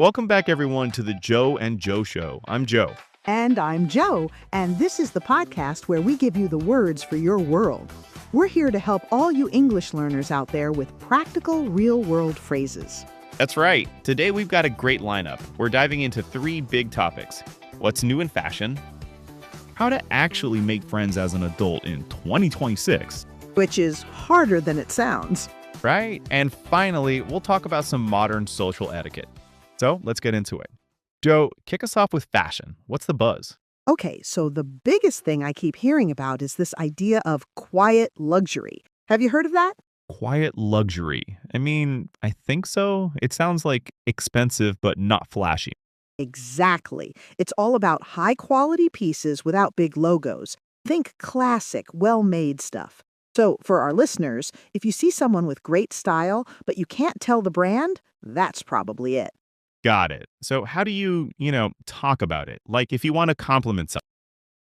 Welcome back, everyone, to the Joe and Joe Show. I'm Joe. And I'm Joe, and this is the podcast where we give you the words for your world. We're here to help all you English learners out there with practical, real-world phrases. That's right. Today, we've got a great lineup. We're diving into three big topics. What's new in fashion? How to actually make friends as an adult in 2026. Which is harder than it sounds. Right? And finally, we'll talk about some modern social etiquette. So let's get into it. Joe, kick us off with fashion. What's the buzz? Okay, so the biggest thing I keep hearing about is this idea of quiet luxury. Have you heard of that? Quiet luxury. I think so. It sounds like expensive, but not flashy. Exactly. It's all about high-quality pieces without big logos. Think classic, well-made stuff. So for our listeners, if you see someone with great style, but you can't tell the brand, that's probably it. Got it. So how do you, talk about it? Like if you want to compliment someone.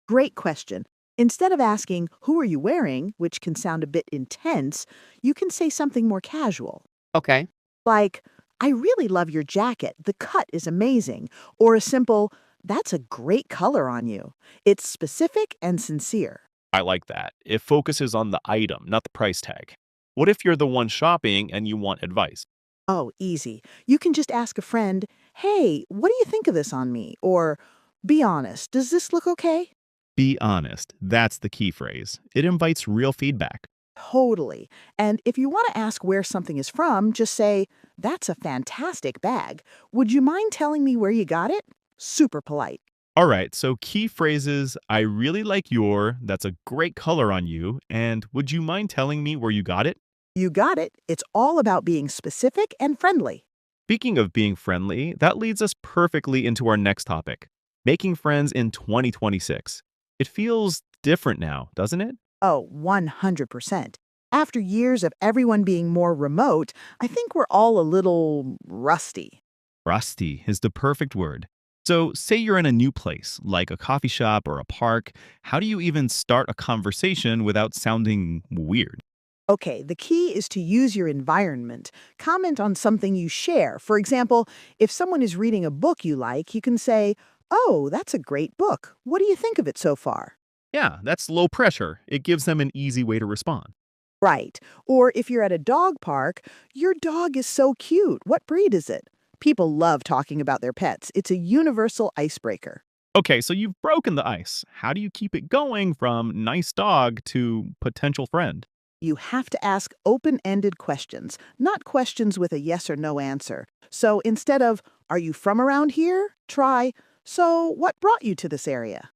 Great question. Instead of asking, "Who are you wearing?" which can sound a bit intense, you can say something more casual. Okay. Like, "I really love your jacket. The cut is amazing." Or a simple, "That's a great color on you." It's specific and sincere. I like that. It focuses on the item, not the price tag. What if you're the one shopping and you want advice? Oh, easy. You can just ask a friend, "Hey, what do you think of this on me?" Or, "Be honest, does this look okay?" Be honest. That's the key phrase. It invites real feedback. Totally. And if you want to ask where something is from, just say, "That's a fantastic bag. Would you mind telling me where you got it?" Super polite. All right, so key phrases, I really like your, that's a great color on you, and would you mind telling me where you got it? You got it. It's all about being specific and friendly. Speaking of being friendly, that leads us perfectly into our next topic, making friends in 2026. It feels different now, doesn't it? Oh, 100%. After years of everyone being more remote, I think we're all a little rusty. Rusty is the perfect word. So, say you're in a new place, like a coffee shop or a park. How do you even start a conversation without sounding weird? Okay, the key is to use your environment. Comment on something you share. For example, if someone is reading a book you like, you can say, "Oh, that's a great book. What do you think of it so far?" Yeah, that's low pressure. It gives them an easy way to respond. Right. Or if you're at a dog park, "Your dog is so cute. What breed is it?" People love talking about their pets. It's a universal icebreaker. Okay, so you've broken the ice. How do you keep it going from nice dog to potential friend? You have to ask open-ended questions, not questions with a yes or no answer. So instead of, "Are you from around here?" try, "So what brought you to this area?"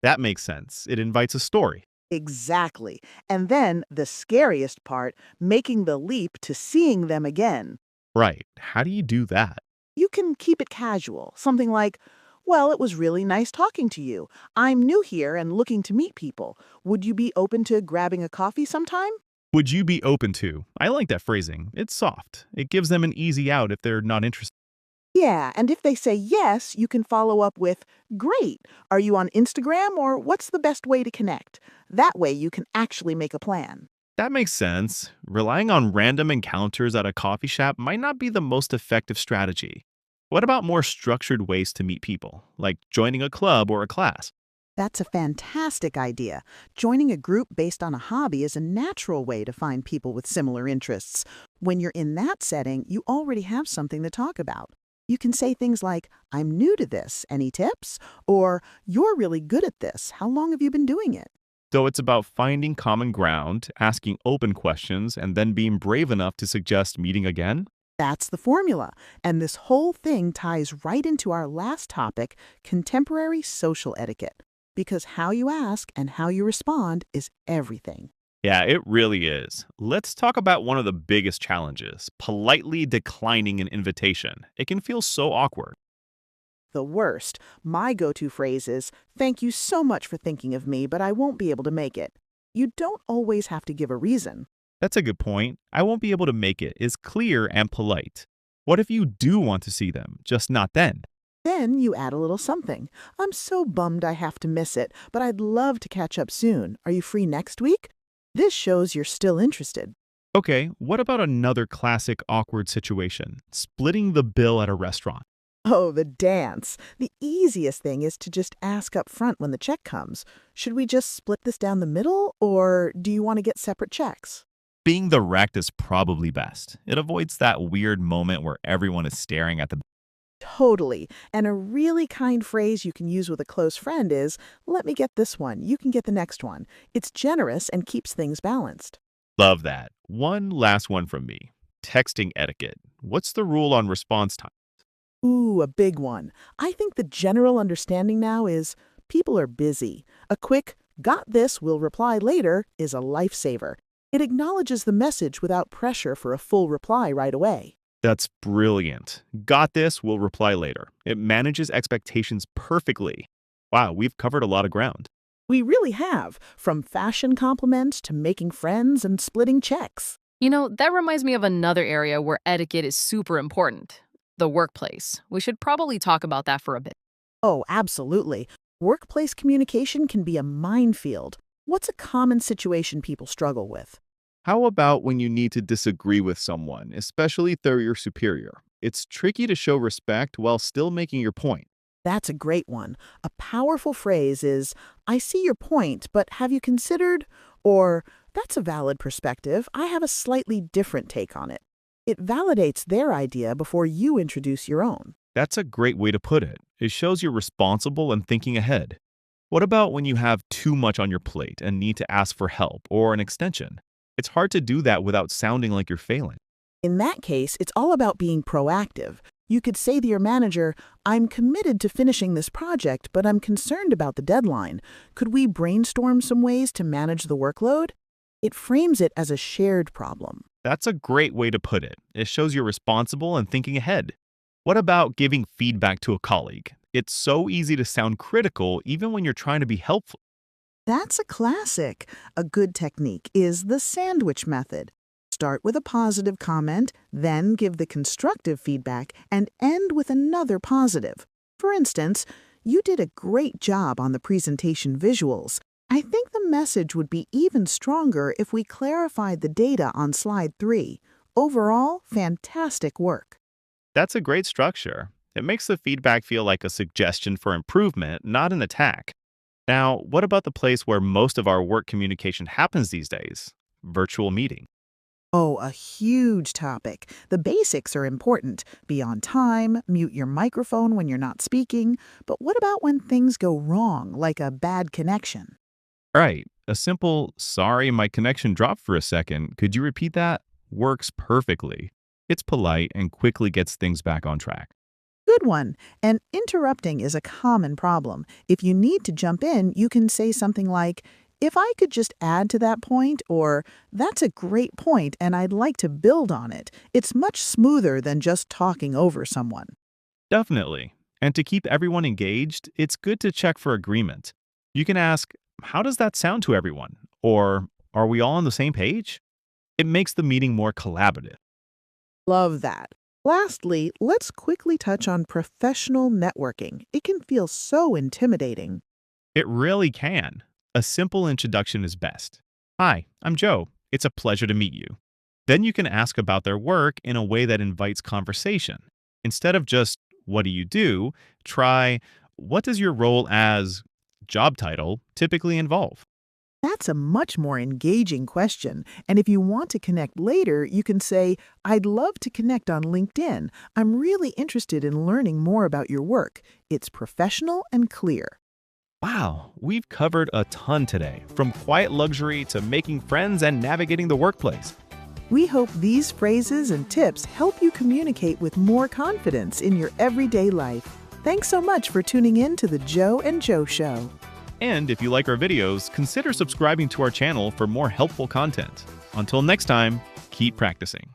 That makes sense. It invites a story. Exactly. And then the scariest part, making the leap to seeing them again. Right. How do you do that? You can keep it casual, something like, "Well, it was really nice talking to you. I'm new here and looking to meet people. Would you be open to grabbing a coffee sometime?" Would you be open to? I like that phrasing. It's soft. It gives them an easy out if they're not interested. Yeah, and if they say yes, you can follow up with, "Great. Are you on Instagram or what's the best way to connect?" That way you can actually make a plan. That makes sense. Relying on random encounters at a coffee shop might not be the most effective strategy. What about more structured ways to meet people, like joining a club or a class? That's a fantastic idea. Joining a group based on a hobby is a natural way to find people with similar interests. When you're in that setting, you already have something to talk about. You can say things like, "I'm new to this. Any tips?" Or, "You're really good at this. How long have you been doing it?" So it's about finding common ground, asking open questions, and then being brave enough to suggest meeting again? That's the formula. And this whole thing ties right into our last topic, contemporary social etiquette. Because how you ask and how you respond is everything. Yeah, it really is. Let's talk about one of the biggest challenges, politely declining an invitation. It can feel so awkward. The worst. My go-to phrase is, "Thank you so much for thinking of me, but I won't be able to make it." You don't always have to give a reason. That's a good point. I won't be able to make it is clear and polite. What if you do want to see them, just not then? Then you add a little something. "I'm so bummed I have to miss it, but I'd love to catch up soon. Are you free next week?" This shows you're still interested. Okay, what about another classic awkward situation? Splitting the bill at a restaurant. Oh, the dance. The easiest thing is to just ask up front when the check comes. Should we just split this down the middle, or do you want to get separate checks? Being direct is probably best. It avoids that weird moment where everyone is staring at the. Totally. And a really kind phrase you can use with a close friend is, let me get this one, you can get the next one. It's generous and keeps things balanced. Love that. One last one from me. Texting etiquette. What's the rule on response time? Ooh, a big one. I think the general understanding now is people are busy. A quick, got this, will reply later is a lifesaver. It acknowledges the message without pressure for a full reply right away. That's brilliant. Got this, we'll reply later. It manages expectations perfectly. Wow, we've covered a lot of ground. We really have, from fashion compliments to making friends and splitting checks. That reminds me of another area where etiquette is super important: the workplace. We should probably talk about that for a bit. Oh, absolutely. Workplace communication can be a minefield. What's a common situation people struggle with? How about when you need to disagree with someone, especially if they're your superior? It's tricky to show respect while still making your point. That's a great one. A powerful phrase is, I see your point, but have you considered? Or, that's a valid perspective. I have a slightly different take on it. It validates their idea before you introduce your own. That's a great way to put it. It shows you're responsible and thinking ahead. What about when you have too much on your plate and need to ask for help or an extension? It's hard to do that without sounding like you're failing. In that case, it's all about being proactive. You could say to your manager, I'm committed to finishing this project, but I'm concerned about the deadline. Could we brainstorm some ways to manage the workload? It frames it as a shared problem. That's a great way to put it. It shows you're responsible and thinking ahead. What about giving feedback to a colleague? It's so easy to sound critical even when you're trying to be helpful. That's a classic. A good technique is the sandwich method. Start with a positive comment, then give the constructive feedback, and end with another positive. For instance, you did a great job on the presentation visuals. I think the message would be even stronger if we clarified the data on slide 3. Overall, fantastic work. That's a great structure. It makes the feedback feel like a suggestion for improvement, not an attack. Now, what about the place where most of our work communication happens these days? Virtual meeting. Oh, a huge topic. The basics are important. Be on time, mute your microphone when you're not speaking. But what about when things go wrong, like a bad connection? Right. A simple, sorry, my connection dropped for a second. Could you repeat that? Works perfectly. It's polite and quickly gets things back on track. Good one. And interrupting is a common problem. If you need to jump in, you can say something like, if I could just add to that point, or that's a great point and I'd like to build on it. It's much smoother than just talking over someone. Definitely. And to keep everyone engaged, it's good to check for agreement. You can ask, how does that sound to everyone? Or, are we all on the same page? It makes the meeting more collaborative. Love that. Lastly, let's quickly touch on professional networking. It can feel so intimidating. It really can. A simple introduction is best. Hi, I'm Joe. It's a pleasure to meet you. Then you can ask about their work in a way that invites conversation. Instead of just, what do you do? Try, what does your role as job title typically involve? That's a much more engaging question. And if you want to connect later, you can say, I'd love to connect on LinkedIn. I'm really interested in learning more about your work. It's professional and clear. Wow, we've covered a ton today, from quiet luxury to making friends and navigating the workplace. We hope these phrases and tips help you communicate with more confidence in your everyday life. Thanks so much for tuning in to the Joe and Joe Show. And if you like our videos, consider subscribing to our channel for more helpful content. Until next time, keep practicing.